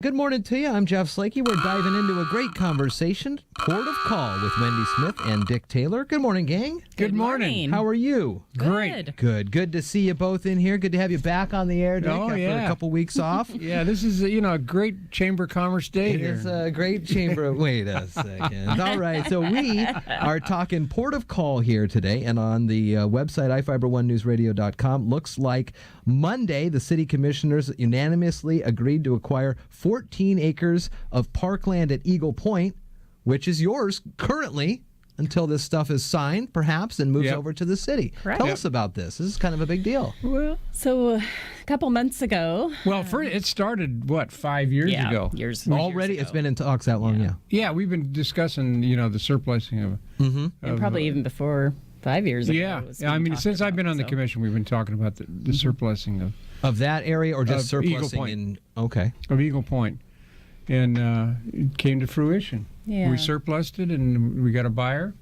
Good morning to you. I'm Jeff Slakey. We're diving into a great conversation. Port of Call with Wendy Smith and Dick Taylor. Good morning, gang. Good morning. How are you? Great. Good to see you both in here. Good to have you back on the air, Dick, Oh, after yeah. a couple weeks off. Yeah, this is a great Chamber of Commerce day It here. is a great chamber. Wait a second. All right, so we are talking Port of Call here today, and on the website, ifiber1newsradio.com, looks like Monday, the city commissioners unanimously agreed to acquire 14 acres of parkland at Eagle Point, which is yours currently until this stuff is signed, perhaps, and moves over to the city. Correct. Tell us about this. This is kind of a big deal. Well, So a couple months ago. it started, 5 years ago? Years Already, ago. it's been in talks that long, yeah. Yeah, we've been discussing, the surplusing of... And probably even before 5 years ago. Yeah, it was I being mean, talked since I've been about, on the so. commission, we've been talking about the surplusing of Of that area, or just Of Eagle surplusing Point. in... Okay. Eagle Point. And it came to fruition. Yeah. We surplused it, and we got a buyer,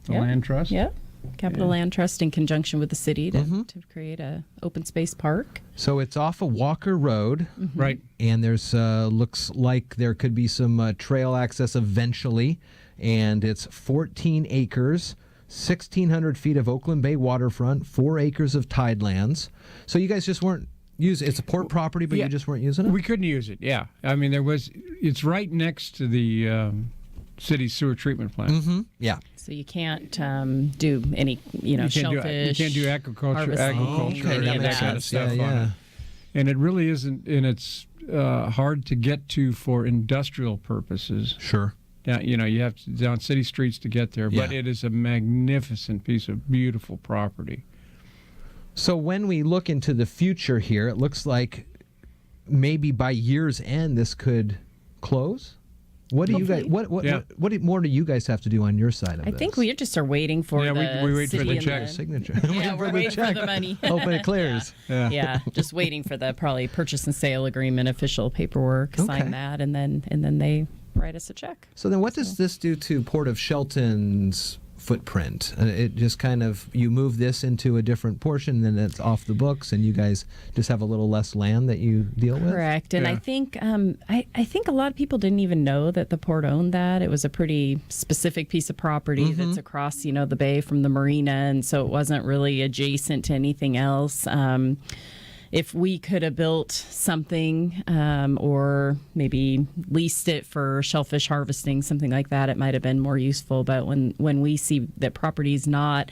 the Yep. land trust. Yep. Capital Land Trust in conjunction with the city to create a open space park. So it's off of Walker Road, Right. and there's looks like there could be some trail access eventually, and it's 14 acres, 1,600 feet of Oakland Bay waterfront, 4 acres of tidelands. So you guys just weren't using it's a port property, but Yeah. you just weren't using it? We couldn't use it, yeah. I mean, it's right next to the city sewer treatment plant. Yeah. So you can't do any, shellfish. You can't do agriculture, harvesting, Okay, any that of makes that. sense. stuff Yeah, on yeah. it. And it really isn't, and it's hard to get to for industrial purposes. Sure. Now, you have to down city streets to get there, but Yeah. it is a magnificent piece of beautiful property. So when we look into the future here, it looks like maybe by year's end this could close. What do you guys? What more do you guys have to do on your side of I this? think we just are waiting for Yeah, the we wait for city the and check. signature. Yeah, we're waiting for the money. Hoping it clears. Yeah, just waiting for the probably purchase and sale agreement, official paperwork, Okay. sign that, and then they write us a check. So then, what does this do to Port of Shelton's footprint? It just kind of, you move this into a different portion, then it's off the books, and you guys just have a little less land that you deal with. Correct, and Yeah. I think I think a lot of people didn't even know that the port owned that. It was a pretty specific piece of property that's across, the bay from the marina, and so it wasn't really adjacent to anything else. If we could have built something or maybe leased it for shellfish harvesting, something like that, it might have been more useful. But when we see that property is not,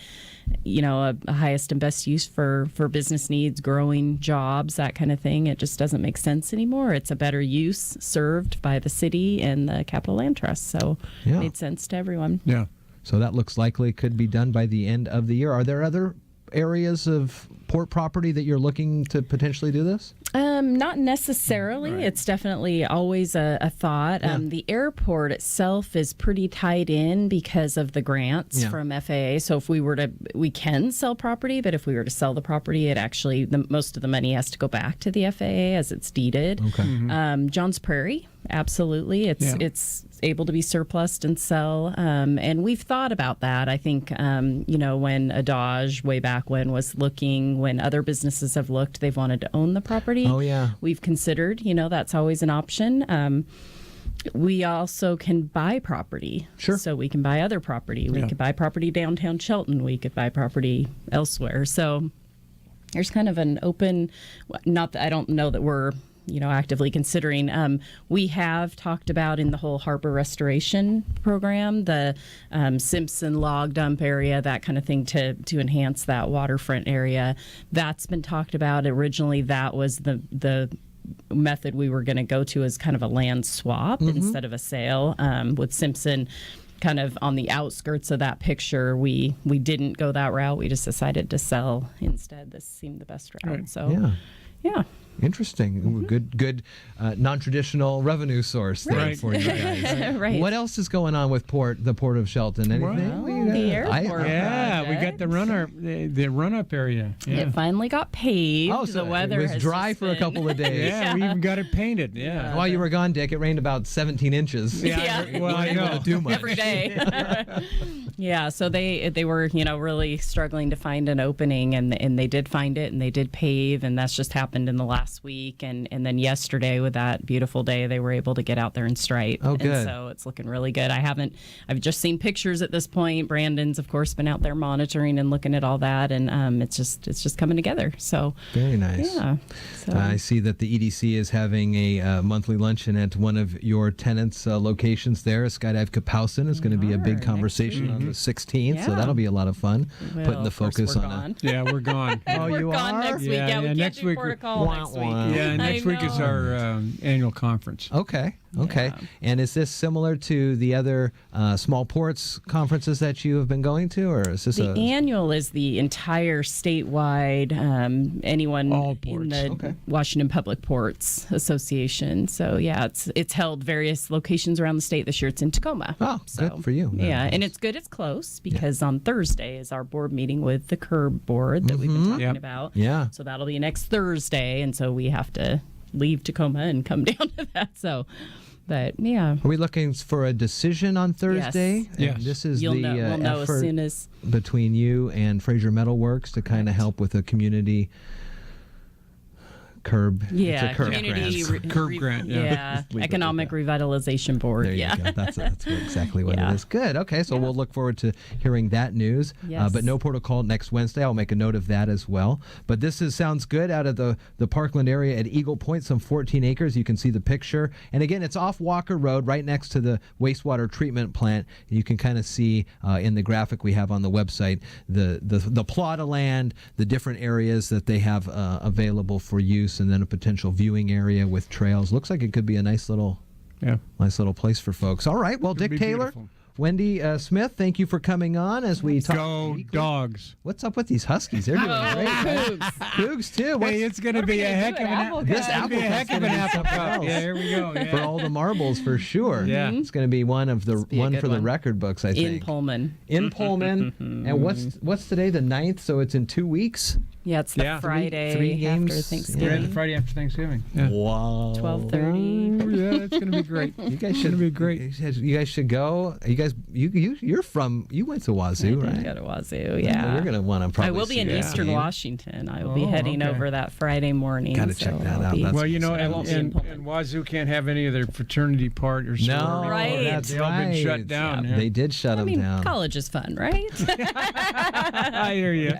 a highest and best use for business needs, growing jobs, that kind of thing, it just doesn't make sense anymore. It's a better use served by the city and the Capital Land Trust. So Yeah. it made sense to everyone. Yeah. So that looks likely could be done by the end of the year. Are there other areas of port property that you're looking to potentially do this? Not necessarily. Right. It's definitely always a thought. Yeah. The airport itself is pretty tied in because of the grants from FAA. So if we can sell property, but if we were to sell the property, it actually, most of the money has to go back to the FAA as it's deeded. Okay. John's Prairie, absolutely. It's able to be surplused and sell. And we've thought about that. I think, when Adage way back when other businesses have looked, they've wanted to own the property. Oh, yeah. We've considered, that's always an option. We also can buy property. Sure. So we can buy other property. We could buy property downtown Shelton. We could buy property elsewhere. So there's kind of an open, not that I don't know that we're, actively considering. We have talked about in the whole harbor restoration program, the Simpson log dump area, that kind of thing to enhance that waterfront area. That's been talked about. Originally, that was the method we were going to go to as kind of a land swap instead of a sale. With Simpson kind of on the outskirts of that picture, we didn't go that route. We just decided to sell instead. This seemed the best route. Right. So, yeah. Interesting. Good non-traditional revenue source there Right. for you guys. Right. What else is going on with the Port of Shelton? Anything? Well, the airport. Yeah, we got project. the run-up area. Yeah. It finally got paved. Oh, so the weather it was has dry just for a been- couple of days. Yeah, we even got it painted. Yeah. While you were gone, Dick, it rained about 17 inches. Yeah. Well, I Weren't able know. to do much. every day. Yeah, so they were really struggling to find an opening, and they did find it, and they did pave, and that's just happened in the last last week, and then yesterday with that beautiful day, they were able to get out there and stripe. Oh, good. And so it's looking really good. I've just seen pictures at this point. Brandon's, of course, been out there monitoring and looking at all that, and it's just coming together. So very nice. Yeah. So. I see that the EDC is having a monthly luncheon at one of your tenants' locations there. Skydive Kapowsin is going to be a big conversation on the 16th, so that'll be a lot of fun. Well, putting the focus on gone. Yeah, we're gone. Oh, you we're gone are? next week. Yeah, we can't next do week. protocol next week. Yeah, next week is our annual conference. Okay. Yeah. And is this similar to the other small ports conferences that you have been going to, or is this the annual is the entire statewide anyone All in ports. the Washington Public Ports Association. So yeah, it's held various locations around the state. This year it's in Tacoma. Oh, so, good for you. Yeah, and it's good. It's close because on Thursday is our board meeting with the Curb Board that we've been talking about. Yeah. So that'll be next Thursday, and so we have to leave Tacoma and come down to that. So. But yeah, Are we looking for a decision on Thursday? Yes. And this is we'll the know as effort soon as. between you and Fraser Metalworks to kind of help with a community curb. Yeah, it's a curb community grant. Curb grant, yeah. Leave it economic with revitalization board. There you go. That's exactly what Yeah. it is. Good. Okay, so we'll look forward to hearing that news. Yes. But no protocol next Wednesday. I'll make a note of that as well. But this sounds good out of the Parkland area at Eagle Point, some 14 acres. You can see the picture. And again, it's off Walker Road, right next to the wastewater treatment plant. You can kind of see in the graphic we have on the website the plot of land, the different areas that they have available for use, and then a potential viewing area with trails. Looks like it could be a nice little place for folks. All right. Well, It'd Dick be Taylor, beautiful. Wendy Smith, thank you for coming on as we talk. Go Dogs. What's up with these Huskies? They're doing great. Cougs too. Hey, it's going to be a heck of an This apple heck of an apple cup. Yeah, here we go. for all the marbles for sure. Yeah. It's going to be one of the be a one good for the one. record books, I think. In Pullman. In Pullman. And what's today? The 9th, so it's in 2 weeks. Yeah, it's the Yeah. Friday Three games. after Yeah, Thanksgiving. the Friday after Thanksgiving. Yeah. Wow. 12:30. Oh, yeah, it's going to be great. You guys should be great. You guys should go. You guys, you went to Wazoo, I right? did go to Wazoo, yeah. You're gonna want to probably. I will be in see that Eastern game. Washington. I will be Oh, heading okay. over that Friday morning. Gotta check that I'll out. be- That's- Well, you know, I won't be in and Pullman. Wazoo can't have any of their fraternity part or sorority. No, Right. that's They've all been right. shut down. They did shut I them mean, down. college is fun, right? I hear you.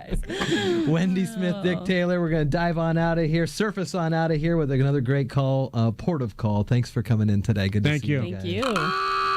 Wendy Smith, Dick Taylor. We're going to dive on out of here, surface on out of here with another great call, Port of Call. Thanks for coming in today. Good to Thank see you. you. Thank guys. you.